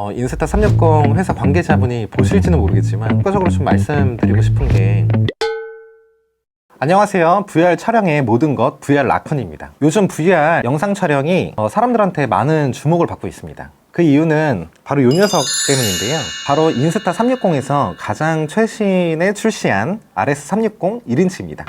인스타 360 회사 관계자분이 보실지는 모르겠지만 추가적으로 좀 말씀드리고 싶은 게, 안녕하세요. VR 촬영의 모든 것 VR 라쿤입니다. 요즘 VR 영상 촬영이 사람들한테 많은 주목을 받고 있습니다. 그 이유는 바로 이 녀석 때문인데요. 바로 인스타 360에서 가장 최신에 출시한 RS360 1인치입니다.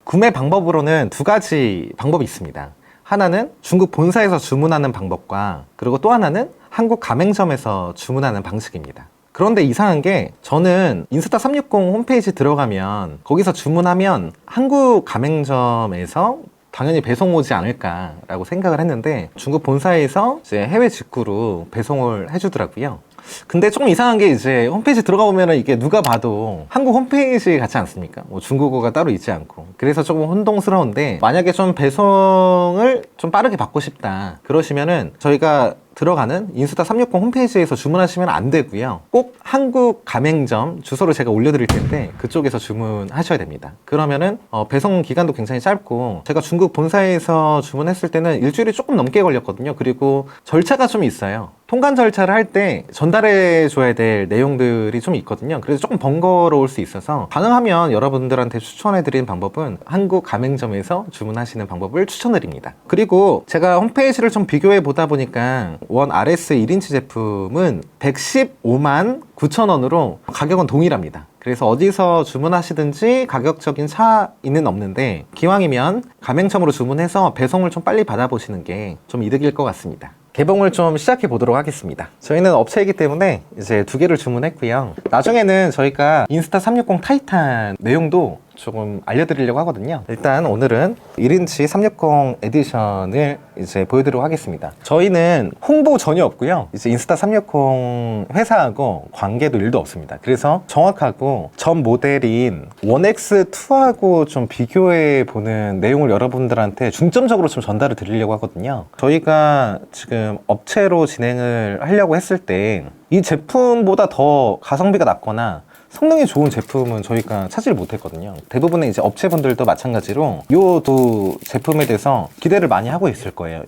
구매 방법으로는 두 가지 방법이 있습니다. 하나는 중국 본사에서 주문하는 방법과, 그리고 또 하나는 한국 가맹점에서 주문하는 방식입니다. 그런데 이상한 게, 저는 인스타 360 홈페이지 들어가면 거기서 주문하면 한국 가맹점에서 당연히 배송 오지 않을까라고 생각을 했는데, 중국 본사에서 이제 해외 직구로 배송을 해주더라고요. 근데 조금 이상한 게, 이제 홈페이지 들어가 보면은 이게 누가 봐도 한국 홈페이지 같지 않습니까? 뭐 중국어가 따로 있지 않고. 그래서 조금 혼동스러운데, 만약에 좀 배송을 좀 빠르게 받고 싶다 그러시면은 저희가 들어가는 인스타 360 홈페이지에서 주문하시면 안 되고요. 꼭 한국 가맹점 주소를 제가 올려드릴 텐데 그쪽에서 주문하셔야 됩니다. 그러면은 배송 기간도 굉장히 짧고, 제가 중국 본사에서 주문했을 때는 일주일이 조금 넘게 걸렸거든요. 그리고 절차가 좀 있어요. 통관 절차를 할 때 전달해 줘야 될 내용들이 좀 있거든요. 그래서 조금 번거로울 수 있어서, 가능하면 여러분들한테 추천해 드리는 방법은 한국 가맹점에서 주문하시는 방법을 추천드립니다. 그리고 제가 홈페이지를 좀 비교해 보다 보니까 원 RS 1인치 제품은 115만 9천 원으로 가격은 동일합니다. 그래서 어디서 주문하시든지 가격적인 차이는 없는데, 기왕이면 가맹점으로 주문해서 배송을 좀 빨리 받아보시는 게 좀 이득일 것 같습니다. 개봉을 좀 시작해 보도록 하겠습니다. 저희는 업체이기 때문에 이제 2개를 주문했고요. 나중에는 저희가 인스타 360 타이탄 내용도 조금 알려드리려고 하거든요. 일단 오늘은 1인치 360 에디션을 이제 보여드리도록 하겠습니다. 저희는 홍보 전혀 없고요. 이제 인스타 360 회사하고 관계도 1도 없습니다. 그래서 정확하고 전 모델인 1X2하고 좀 비교해 보는 내용을 여러분들한테 중점적으로 좀 전달을 드리려고 하거든요. 저희가 지금 업체로 진행을 하려고 했을 때 이 제품보다 더 가성비가 낮거나 성능이 좋은 제품은 저희가 찾지를 못했거든요. 대부분의 이제 업체분들도 마찬가지로 이 두 제품에 대해서 기대를 많이 하고 있을 거예요.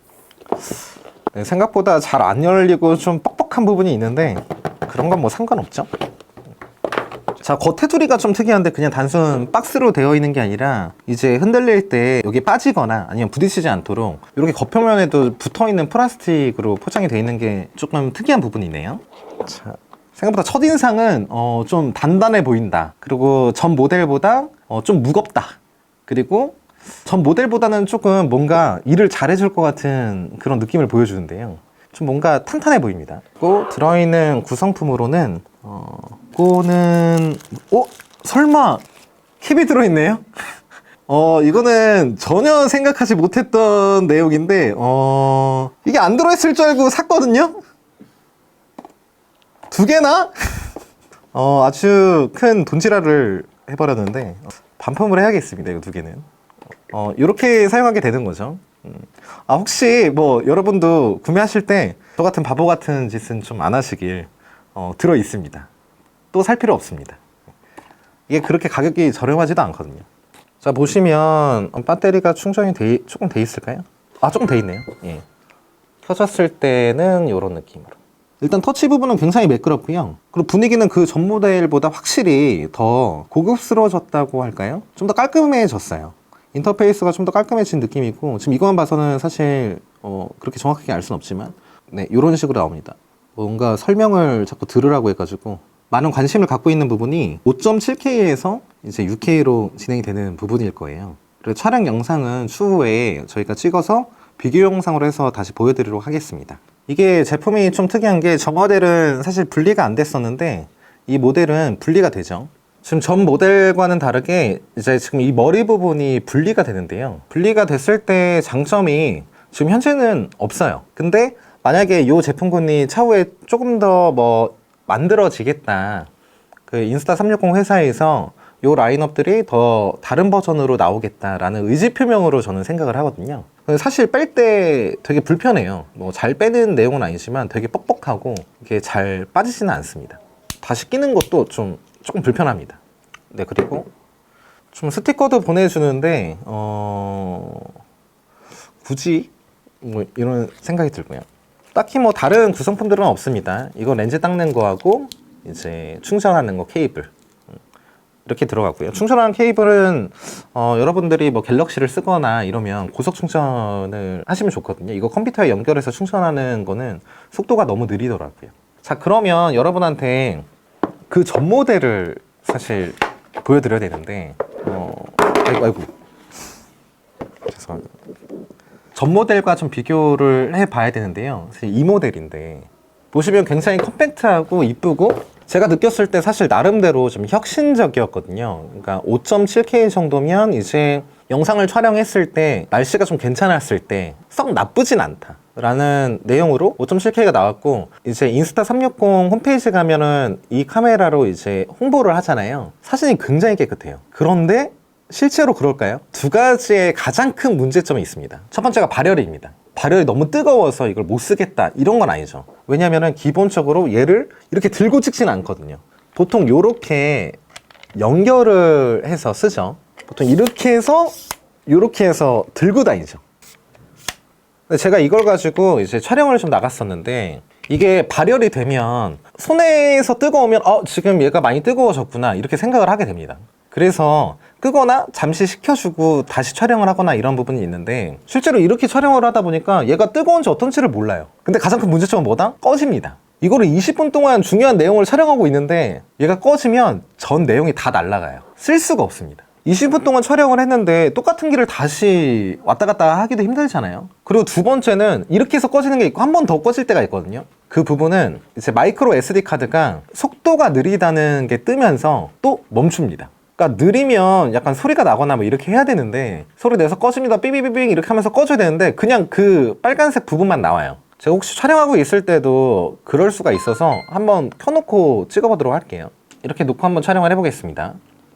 네, 생각보다 잘 안 열리고 좀 뻑뻑한 부분이 있는데 그런 건 뭐 상관없죠. 자, 겉테두리가 좀 특이한데, 그냥 단순 박스로 되어 있는 게 아니라 이제 흔들릴 때 여기 빠지거나 아니면 부딪히지 않도록 이렇게 겉표면에도 붙어있는 플라스틱으로 포장이 되어 있는 게 조금 특이한 부분이네요. 자, 생각보다 첫인상은 좀 단단해 보인다. 그리고 전 모델보다 좀 무겁다. 그리고 전 모델보다는 조금 뭔가 일을 잘해줄 것 같은 그런 느낌을 보여주는데요. 좀 뭔가 탄탄해 보입니다. 그리고 들어있는 구성품으로는 이거는 설마 캡이 들어있네요? 이거는 전혀 생각하지 못했던 내용인데 이게 안 들어있을 줄 알고 샀거든요? 2개나? 아주 큰 돈지랄을 해버렸는데 반품을 해야겠습니다. 이거 2개는 이렇게 사용하게 되는 거죠. 혹시 뭐 여러분도 구매하실 때 저 같은 바보 같은 짓은 좀 안 하시길. 들어 있습니다. 또 살 필요 없습니다. 이게 그렇게 가격이 저렴하지도 않거든요. 자, 보시면 배터리가 충전이 조금 돼 있을까요? 조금 돼 있네요. 예. 켜졌을 때는 이런 느낌으로. 일단 터치 부분은 굉장히 매끄럽고요. 그리고 분위기는 그 전 모델보다 확실히 더 고급스러워졌다고 할까요? 좀 더 깔끔해졌어요. 인터페이스가 좀 더 깔끔해진 느낌이고, 지금 이것만 봐서는 사실 그렇게 정확하게 알 수는 없지만, 네, 이런 식으로 나옵니다. 뭔가 설명을 자꾸 들으라고 해가지고 많은 관심을 갖고 있는 부분이 5.7K에서 이제 6K로 진행이 되는 부분일 거예요. 그리고 촬영 영상은 추후에 저희가 찍어서 비교 영상으로 해서 다시 보여드리도록 하겠습니다. 이게 제품이 좀 특이한 게, 저 모델은 사실 분리가 안 됐었는데 이 모델은 분리가 되죠. 지금 전 모델과는 다르게 이제 지금 이 머리 부분이 분리가 되는데요. 분리가 됐을 때 장점이 지금 현재는 없어요. 근데 만약에 이 제품군이 차후에 조금 더 뭐 만들어지겠다, 그 인스타 360 회사에서 이 라인업들이 더 다른 버전으로 나오겠다라는 의지 표명으로 저는 생각을 하거든요. 사실 뺄 때 되게 불편해요. 뭐 잘 빼는 내용은 아니지만 되게 뻑뻑하고 이게 잘 빠지지는 않습니다. 다시 끼는 것도 조금 불편합니다. 네, 그리고 좀 스티커도 보내주는데 굳이 뭐 이런 생각이 들고요. 딱히 뭐 다른 구성품들은 없습니다. 이거 렌즈 닦는 거하고 이제 충전하는 거 케이블 이렇게 들어가고요. 충전하는 케이블은 여러분들이 뭐 갤럭시를 쓰거나 이러면 고속 충전을 하시면 좋거든요. 이거 컴퓨터에 연결해서 충전하는 거는 속도가 너무 느리더라고요. 자, 그러면 여러분한테 그 전 모델을 사실 보여드려야 되는데 아이고 죄송합니다. 전 모델과 좀 비교를 해봐야 되는데요. 사실 이 모델인데 보시면 굉장히 컴팩트하고 이쁘고 제가 느꼈을 때 사실 나름대로 좀 혁신적이었거든요. 그러니까 5.7K 정도면 이제 영상을 촬영했을 때 날씨가 좀 괜찮았을 때 썩 나쁘진 않다 라는 내용으로 5.7K가 나왔고, 이제 인스타 360 홈페이지 가면은 이 카메라로 이제 홍보를 하잖아요. 사진이 굉장히 깨끗해요. 그런데 실제로 그럴까요? 두 가지의 가장 큰 문제점이 있습니다. 첫 번째가 발열입니다. 발열이 너무 뜨거워서 이걸 못 쓰겠다 이런 건 아니죠. 왜냐면은 기본적으로 얘를 이렇게 들고 찍지는 않거든요. 보통 요렇게 연결을 해서 쓰죠. 보통 이렇게 해서 들고 다니죠. 근데 제가 이걸 가지고 이제 촬영을 좀 나갔었는데 이게 발열이 되면 손에서 뜨거우면 지금 얘가 많이 뜨거워졌구나 이렇게 생각을 하게 됩니다. 그래서 끄거나 잠시 식혀주고 다시 촬영을 하거나 이런 부분이 있는데, 실제로 이렇게 촬영을 하다 보니까 얘가 뜨거운지 어떤지를 몰라요. 근데 가장 큰 문제점은 뭐다? 꺼집니다. 이거를 20분 동안 중요한 내용을 촬영하고 있는데 얘가 꺼지면 전 내용이 다 날아가요. 쓸 수가 없습니다. 20분 동안 촬영을 했는데 똑같은 길을 다시 왔다 갔다 하기도 힘들잖아요. 그리고 두 번째는 이렇게 해서 꺼지는 게 있고 한 번 더 꺼질 때가 있거든요. 그 부분은 이제 마이크로 SD 카드가 속도가 느리다는 게 뜨면서 또 멈춥니다. 그러니까 느리면 약간 소리가 나거나 뭐 이렇게 해야 되는데, 소리 내서 꺼집니다 삐삐삐삐 이렇게 하면서 꺼줘야 되는데 그냥 그 빨간색 부분만 나와요. 제가 혹시 촬영하고 있을 때도 그럴 수가 있어서 한번 켜놓고 찍어보도록 할게요. 이렇게 놓고 한번 촬영을 해보겠습니다.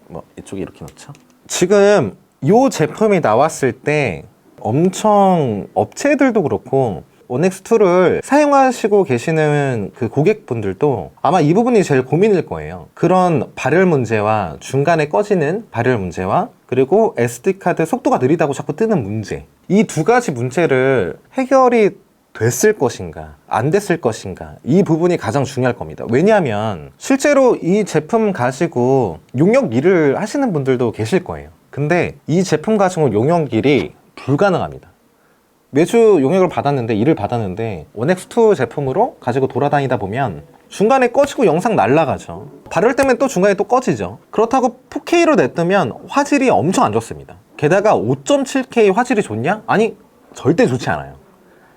뭐 이쪽에 이렇게 놓죠. 지금 이 제품이 나왔을 때 엄청 업체들도 그렇고 원엑스2를 사용하시고 계시는 그 고객분들도 아마 이 부분이 제일 고민일 거예요. 그런 발열 문제와 중간에 꺼지는 발열 문제와 그리고 SD카드 속도가 느리다고 자꾸 뜨는 문제, 이 두 가지 문제를 해결이 됐을 것인가 안 됐을 것인가, 이 부분이 가장 중요할 겁니다. 왜냐하면 실제로 이 제품 가지고 용역 일을 하시는 분들도 계실 거예요. 근데 이 제품 가지고 용역 일이 불가능합니다. 매주 용역을 받았는데, 일을 받았는데 원엑스2 제품으로 가지고 돌아다니다 보면 중간에 꺼지고 영상 날라가죠. 발열 때문에 또 중간에 또 꺼지죠. 그렇다고 4K로 냈으면 화질이 엄청 안 좋습니다. 게다가 5.7K 화질이 좋냐? 아니, 절대 좋지 않아요.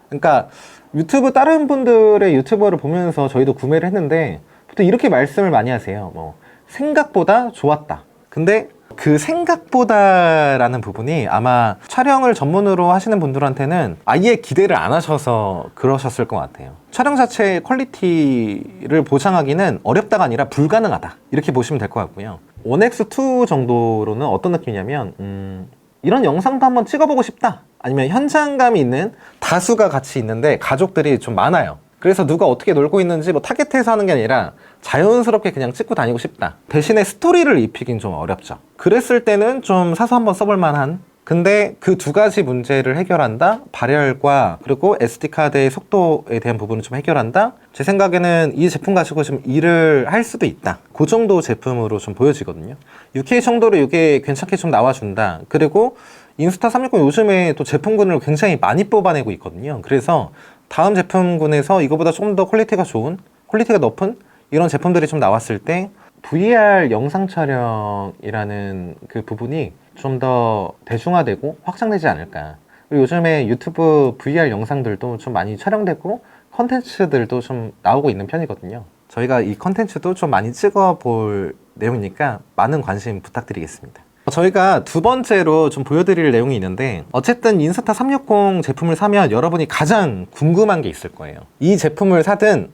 그러니까 유튜브 다른 분들의 유튜버를 보면서 저희도 구매를 했는데 보통 이렇게 말씀을 많이 하세요. 뭐 생각보다 좋았다. 근데 그 생각보다라는 부분이 아마 촬영을 전문으로 하시는 분들한테는 아예 기대를 안 하셔서 그러셨을 것 같아요. 촬영 자체의 퀄리티를 보장하기는 어렵다가 아니라 불가능하다 이렇게 보시면 될 것 같고요. 원엑스2 정도로는 어떤 느낌이냐면 이런 영상도 한번 찍어보고 싶다, 아니면 현장감이 있는, 다수가 같이 있는데 가족들이 좀 많아요. 그래서 누가 어떻게 놀고 있는지 뭐 타겟해서 하는 게 아니라 자연스럽게 그냥 찍고 다니고 싶다, 대신에 스토리를 입히긴 좀 어렵죠. 그랬을 때는 좀 사서 한번 써볼 만한, 근데 그 두 가지 문제를 해결한다, 발열과 그리고 SD카드의 속도에 대한 부분을 좀 해결한다, 제 생각에는 이 제품 가지고 좀 일을 할 수도 있다, 그 정도 제품으로 좀 보여지거든요. 6K 정도로 이게 괜찮게 좀 나와준다. 그리고 인스타 360 요즘에 또 제품군을 굉장히 많이 뽑아내고 있거든요. 그래서 다음 제품군에서 이거보다 좀 더 퀄리티가 좋은, 퀄리티가 높은 이런 제품들이 좀 나왔을 때 VR 영상 촬영이라는 그 부분이 좀 더 대중화되고 확장되지 않을까. 그리고 요즘에 유튜브 VR 영상들도 좀 많이 촬영되고 컨텐츠들도 좀 나오고 있는 편이거든요. 저희가 이 컨텐츠도 좀 많이 찍어볼 내용이니까 많은 관심 부탁드리겠습니다. 저희가 두 번째로 좀 보여드릴 내용이 있는데, 어쨌든 인스타 360 제품을 사면 여러분이 가장 궁금한 게 있을 거예요. 이 제품을 사든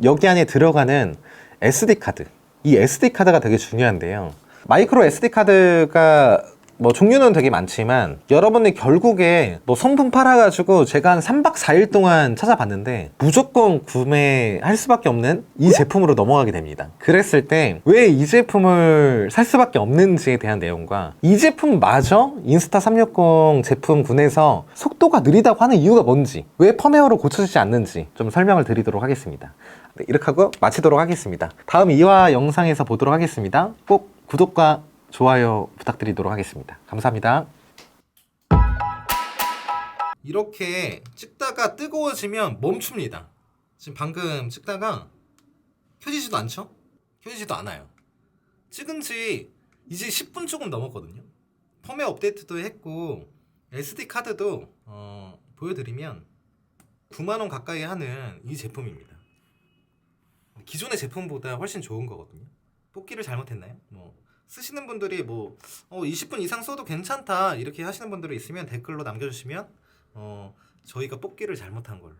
여기 안에 들어가는 SD카드, 이 SD카드가 되게 중요한데요. 마이크로 SD카드가 뭐 종류는 되게 많지만 여러분들 결국에 뭐 성분 팔아가지고 제가 한 3박 4일 동안 찾아봤는데 무조건 구매할 수밖에 없는 이 제품으로 넘어가게 됩니다. 그랬을 때 왜 이 제품을 살 수밖에 없는지에 대한 내용과 이 제품마저 인스타 360 제품군에서 속도가 느리다고 하는 이유가 뭔지, 왜 펌웨어로 고쳐지지 않는지 좀 설명을 드리도록 하겠습니다. 네, 이렇게 하고 마치도록 하겠습니다. 다음 2화 영상에서 보도록 하겠습니다. 꼭 구독과 좋아요 부탁드리도록 하겠습니다. 감사합니다. 이렇게 찍다가 뜨거워지면 멈춥니다. 지금 방금 찍다가 켜지지도 않죠? 켜지지도 않아요. 찍은 지 이제 10분 조금 넘었거든요. 펌웨어 업데이트도 했고 SD 카드도 보여드리면 9만원 가까이 하는 이 제품입니다. 기존의 제품보다 훨씬 좋은 거거든요. 뽑기를 잘못했나요? 뭐 쓰시는 분들이 뭐 20분 이상 써도 괜찮다 이렇게 하시는 분들이 있으면 댓글로 남겨주시면 저희가 뽑기를 잘못한 걸로